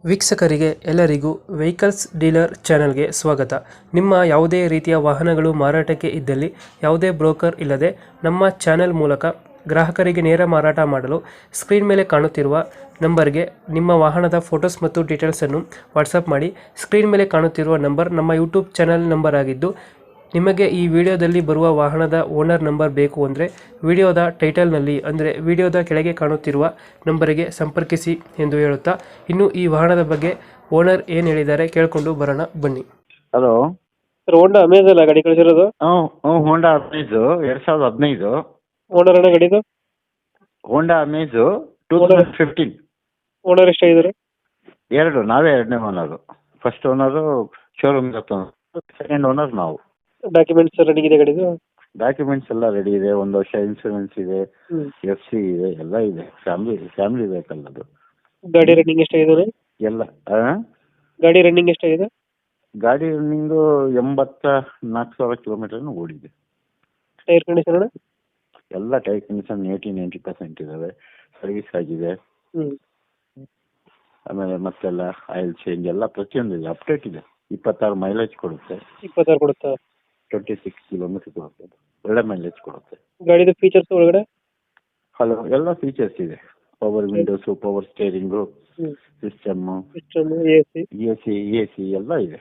ವೀಕ್ಷಕರಿಗೆ ಎಲ್ಲರಿಗೂ vehicles dealer ಚಾನೆಲ್ಗೆ ಸ್ವಾಗತ. ನಿಮ್ಮ ಯಾವುದೇ ರೀತಿಯ ವಾಹನಗಳು ಮಾರಾಟಕ್ಕೆ ಇದ್ದಲ್ಲಿ ಯಾವುದೇ ಬ್ರೋಕರ್ ಇಲ್ಲದೆ ನಮ್ಮ ಚಾನೆಲ್ ಮೂಲಕ ಗ್ರಾಹಕರಿಗೆ ನೇರ ಮಾರಾಟ ಮಾಡಲು ಸ್ಕ್ರೀನ್ ಮೇಲೆ ಕಾಣುತ್ತಿರುವ ನಂಬರ್ಗೆ ನಿಮ್ಮ ವಾಹನದ ಫೋಟೋಸ್ ಮತ್ತು ಡೀಟೇಲ್ಸನ್ನು ವಾಟ್ಸಪ್ ಮಾಡಿ. ಸ್ಕ್ರೀನ್ ಮೇಲೆ ಕಾಣುತ್ತಿರುವ ನಂಬರ್ ನಮ್ಮ ಯೂಟ್ಯೂಬ್ ಚಾನೆಲ್ ನಂಬರ್ ಆಗಿದ್ದು, ನಿಮಗೆ ಈ ವಿಡಿಯೋದಲ್ಲಿ ಬರುವ ವಾಹನದ ಓನರ್ ನಂಬರ್ ಬೇಕು ಅಂದರೆ ವಿಡಿಯೋದ ಟೈಟಲ್ನಲ್ಲಿ ಅಂದರೆ ವಿಡಿಯೋದ ಕೆಳಗೆ ಕಾಣುತ್ತಿರುವ ನಂಬರಿಗೆ ಸಂಪರ್ಕಿಸಿ ಎಂದು ಹೇಳುತ್ತಾ, ಇನ್ನು ಈ ವಾಹನದ ಬಗ್ಗೆ ಓನರ್ ಏನು ಹೇಳಿದ್ದಾರೆ ಕೇಳಿಕೊಂಡು ಬರೋಣ ಬನ್ನಿ. ಹಲೋ ಸರ್, ಹೋಂಡಾ ಅಮೇಜ್ ಅಲ್ಲ ಗಾಡಿ ಕಳಿಸಿರೋದು? ಹ್ಞೂ ಹೋಂಡಾ ಅಮೇಜು 2015. ಓನರ್ ಅಣ್ಣ ಗಾಡಿದು? ಹೋಂಡಾ ಅಮೇಜು 2015. ಓನರ್ ಎಷ್ಟಾಗಿದ್ದಾರೆ? ಎರಡು, ನಾವೇ ಎರಡನೇ owner. First owner showroom second owner ನಾವು. ಡಾಕ್ಯುಮೆಂಟ್ಸ್ ರನ್ನಿಂಗ್ ಇದೆ ಗಾಡಿದು? ಡಾಕ್ಯುಮೆಂಟ್ಸ್ ಎಲ್ಲ ರೆಡಿ ಇದೆ. 1 ವರ್ಷ ಇನ್ಶೂರೆನ್ಸ್ ಇದೆ, FC ಇದೆ, ಎಲ್ಲ ಇದೆ. ಫ್ಯಾಮಿಲಿ ವೆಹಿಕಲ್ ಅದು. ಗಾಡಿ ರನ್ನಿಂಗ್ ಎಷ್ಟಾಗಿದೆ? ಎಲ್ಲ ಗಾಡಿ ರನ್ನಿಂಗ್ ಎಷ್ಟಾಗಿದೆ? ಗಾಡಿ ರನ್ನಿಂಗು 84,000 ಕಿಲೋಮೀಟರ್ನು ಓಡಿದೆ. Tyre condition? ಎಲ್ಲ ಟೈರ್ ಕಂಡೀಷನ್ 80-90% ಇದಾವೆ. ಸರ್ವಿಸ್ ಆಗಿದೆ. ಆಮೇಲೆ ಮತ್ತೆಲ್ಲ ಆಯಿಲ್ ಚೇಂಜ್ ಎಲ್ಲ ಪ್ರತಿಯೊಂದು ಇದೆ, ಅಪ್ಡೇಟ್ ಇದೆ. 26 ಮೈಲೇಜ್ ಕೊಡುತ್ತೆ. 26 ಕೊಡುತ್ತಾ? 26 ಕಿಲೋಮೀಟರ್ ಕೊಡುತ್ತೆ. ಒಳ್ಳೆ ಮೈಲೇಜ್ ಕೊಡುತ್ತೆ. ಗಾಡಿದು ಫೀಚರ್ಸ್ ಒಳಗಡೆ? ಹಲೋ, ಎಲ್ಲ ಫೀಚರ್ಸ್ ಇದೆ. Power windows, power steering, system, AC ಎಲ್ಲ ಇದೆ.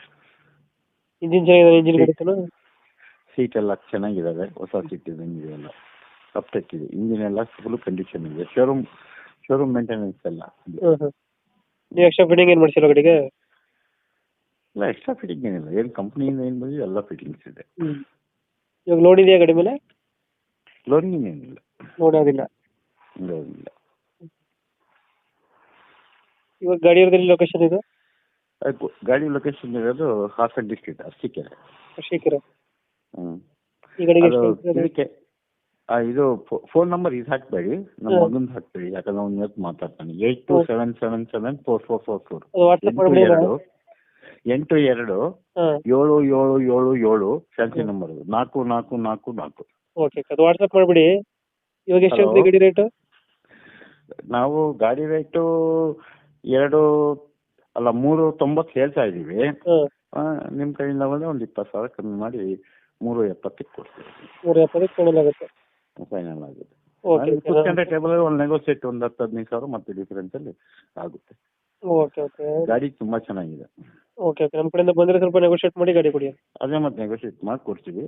ಇಂಜಿನ್ ಚೆನ್ನಾಗಿದೆ? ಇಂಜಿನ್ ಗಾಡಿತನ? ಸೀಟ್ ಎಲ್ಲ ಚೆನ್ನಾಗಿದ್ದಾವೆ. ಹೊಸ ಸೀಟ್ ಇದ್ದಂಗೆ ಎಲ್ಲ ಅಪ್ಡೇಟ್ ಇದೆ. ಇಂಜಿನ್ ಎಲ್ಲ ಫುಲ್ ಕಂಡೀಷನ್ ಇದೆ. ಶೋರೂಮ್ ಮೇಂಟೆನೆನ್ಸ್ ಎಲ್ಲ ಇದೆ. ನೀವು ಎಕ್ಸ್ಟ್ರಾ ಫಿಟ್ಟಿಂಗ್ ಏನು ಮಾಡಿಸಿಲ್ಲ ಗಾಡಿಗೆ? ಇಲ್ಲ, ಎಕ್ಸ್ಟ್ರಾ ಫಿಟ್ಟಿಂಗ್ ಏನಿಲ್ಲ. ಏನು ಕಂಪ್ನಿಯಿಂದ ಏನು ಬಂದಿದೆ ಎಲ್ಲ ಫಿಟ್ಟಿಂಗ್ಸ್ ಇದೆ. ಇವಾಗ ಲೋನ್ ಇದೆಯಾ ಗಾಡಿ ಮೇಲೆ? ಲೋನಿಂಗ್ ಏನಿಲ್ಲ. ಲೋನ್ ಯಾವುದಿಲ್ಲ? ಲೋನ್ ಇಲ್ಲ. ಇವಾಗ ಗಾಡಿ ಇರೋದ್ರಲ್ಲಿ ಲೊಕೇಶನ್ ಇದು? ಗಾಡಿ ಲೊಕೇಶನ್ ಇರೋದು ಹಾಸನ ಡಿಸ್ಟ್ರಿಕ್ಟ್, ಅರಸೀಕೆರೆ. ಅರಸೀಕೆರೆ. ಹ್ಞೂ. ಈ ಗಾಡಿಗೆ ಇದಕ್ಕೆ ಇದು ಫೋನ್ ನಂಬರ್ ಇದು ಹಾಕಬೇಡಿ, ನಮ್ಮ ಮಗಂದು ಹಾಕ್ಬೇಡಿ. ಯಾಕಂದ್ರೆ ಅವ್ನು ಇವತ್ತು ಮಾತಾಡ್ತಾನೆ. 8277744444 82 ಫ್ಯಾನ್ಸಿ ನಂಬರ್. 4444. ಓಕೆ, ಅದು ವಾಟ್ಸಪ್ ಮಾಡಿಬಿಡಿ. ಇವಾಗ ಎಷ್ಟು ಹೇಳ್ತೀವಿ ಗಾಡಿ ರೇಟು? ನಾವು ಗಾಡಿ ರೇಟು 390 ಹೇಳ್ತಾ ಇದ್ದೀವಿ. ನಿಮ್ಮ ಕಡೆಯಿಂದ ಬಂದರೆ ಒಂದು 20,000 ಕಮ್ಮಿ ಮಾಡಿ 370 ಕೊಡ್ತೀವಿ. 370 ಫೈನಲ್ ಆಗುತ್ತೆ? ಫೈನಲ್ ಆಗುತ್ತೆ. ಓಕೆ. ಟೇಬಲ್ ಒಂದು ನೆಗೋಸಿಯೇಟ್ ಒಂದು 10-15,000 ಮತ್ತೆ ಡಿಫ್ರೆನ್ಸಲ್ಲಿ ಆಗುತ್ತೆ. Okay okay. ಗಾಡಿ ತುಂಬ ಚೆನ್ನಾಗಿದೆ. Okay okay. ನಮ್ಮ ಕಡೆಯಿಂದ ಬಂದರೆ ಸ್ವಲ್ಪ ನೆಗೋಷಿಯೇಟ್ ಮಾಡಿ ಗಾಡಿ ಕೊಡಿ. ಅದೇ ಮತ್ತೆ ನೆಗೋಷಿಯೇಟ್ ಮಾಡಿ ಕೊಡ್ತೀವಿ.